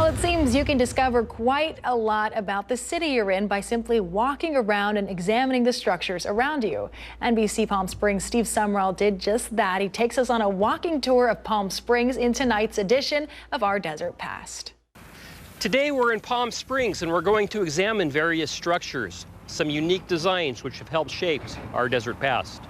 Well, it seems you can discover quite a lot about the city you're in by simply walking around and examining the structures around you. NBC Palm Springs' Steve Sumrall did just that. He takes us on a walking tour of Palm Springs in tonight's edition of Our Desert Past. Today we're in Palm Springs and we're going to examine various structures, some unique designs which have helped shape our desert past.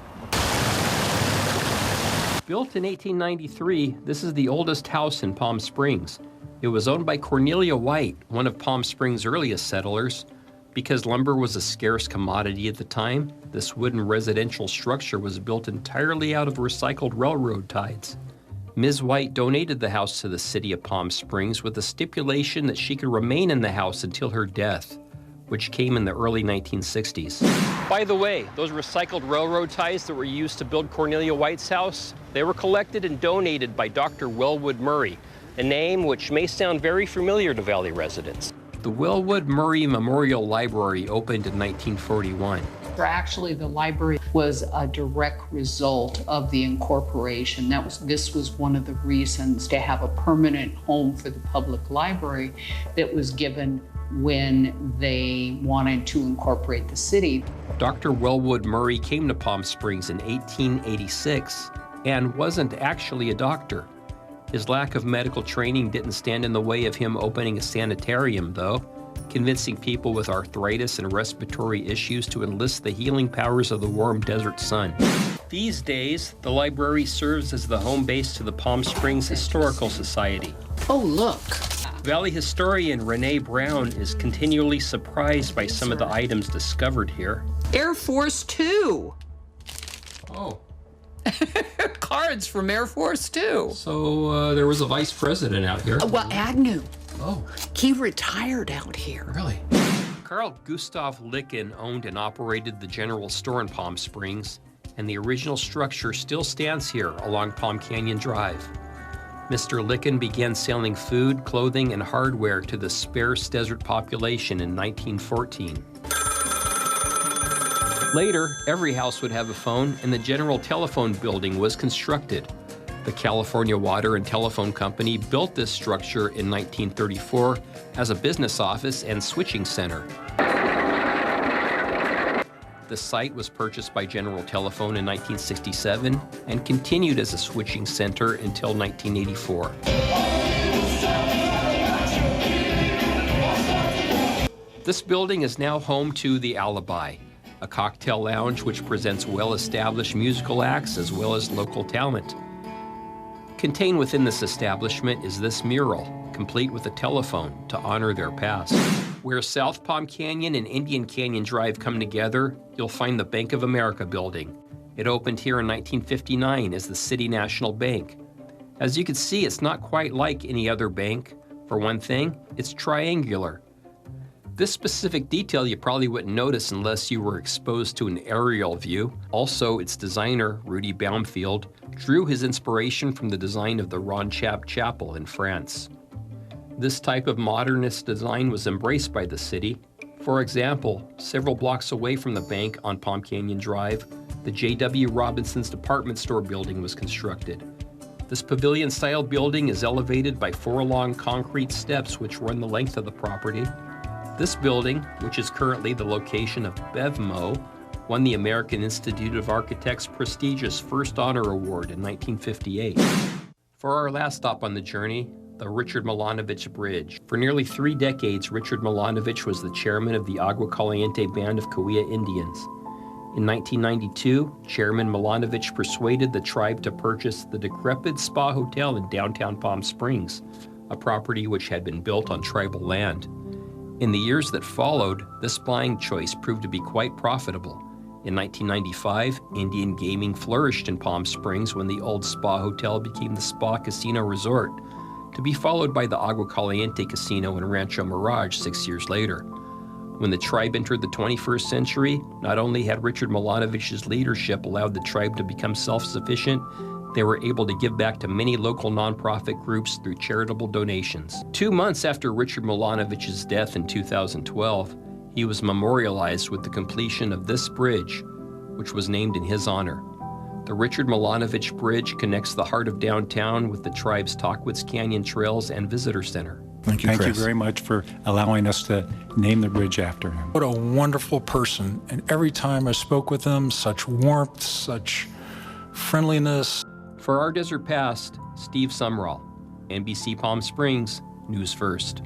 Built in 1893, this is the oldest house in Palm Springs. It was owned by Cornelia White, one of Palm Springs' earliest settlers. Because lumber was a scarce commodity at the time, this wooden residential structure was built entirely out of recycled railroad ties. Ms. White donated the house to the city of Palm Springs with the stipulation that she could remain in the house until her death, which came in the early 1960s. By the way, those recycled railroad ties that were used to build Cornelia White's house, they were collected and donated by Dr. Wellwood Murray, a name which may sound very familiar to Valley residents. The Wellwood Murray Memorial Library opened in 1941. Actually, the library was a direct result of the incorporation. This was one of the reasons to have a permanent home for the public library that was given when they wanted to incorporate the city. Dr. Wellwood Murray came to Palm Springs in 1886 and wasn't actually a doctor. His lack of medical training didn't stand in the way of him opening a sanitarium, though, convincing people with arthritis and respiratory issues to enlist the healing powers of the warm desert sun. These days, the library serves as the home base to the Palm Springs Historical Society. Oh, look. Valley historian Renee Brown is continually surprised by some of the items discovered here. Air Force Two. Oh. Cards from Air Force Two. So there was a vice president out here. Well, Agnew. Oh. He retired out here. Really? Carl Gustav Licken owned and operated the general store in Palm Springs, and the original structure still stands here along Palm Canyon Drive. Mr. Licken began selling food, clothing, and hardware to the sparse desert population in 1914. Later, every house would have a phone, and the General Telephone Building was constructed. The California Water and Telephone Company built this structure in 1934 as a business office and switching center. The site was purchased by General Telephone in 1967 and continued as a switching center until 1984. This building is now home to The Alibi, a cocktail lounge which presents well-established musical acts as well as local talent. Contained within this establishment is this mural, complete with a telephone to honor their past. Where South Palm Canyon and Indian Canyon Drive come together, you'll find the Bank of America building. It opened here in 1959 as the City National Bank. As you can see, it's not quite like any other bank. For one thing, it's triangular. This specific detail you probably wouldn't notice unless you were exposed to an aerial view. Also, its designer, Rudy Baumfield, drew his inspiration from the design of the Ronchap Chapel in France. This type of modernist design was embraced by the city. For example, several blocks away from the bank on Palm Canyon Drive, the J.W. Robinson's department store building was constructed. This pavilion-style building is elevated by 4 long concrete steps which run the length of the property. This building, which is currently the location of BevMo, won the American Institute of Architects' prestigious First Honor Award in 1958. For our last stop on the journey, the Richard Milanovich Bridge. For nearly 3 decades, Richard Milanovich was the chairman of the Agua Caliente Band of Cahuilla Indians. In 1992, Chairman Milanovich persuaded the tribe to purchase the decrepit Spa Hotel in downtown Palm Springs, a property which had been built on tribal land. In the years that followed, this buying choice proved to be quite profitable. In 1995, Indian gaming flourished in Palm Springs when the old Spa Hotel became the Spa Casino Resort, to be followed by the Agua Caliente Casino and Rancho Mirage 6 years later. When the tribe entered the 21st century, not only had Richard Milanovich's leadership allowed the tribe to become self-sufficient, they were able to give back to many local nonprofit groups through charitable donations. 2 months after Richard Milanovich's death in 2012, he was memorialized with the completion of this bridge, which was named in his honor. The Richard Milanovich Bridge connects the heart of downtown with the tribe's Tahquitz Canyon Trails and Visitor Center. Thank you, Thank you Chris. very much for allowing us to name the bridge after him. What a wonderful person. And every time I spoke with him, such warmth, such friendliness. For Our Desert Past, Steve Sumrall, NBC Palm Springs, News First.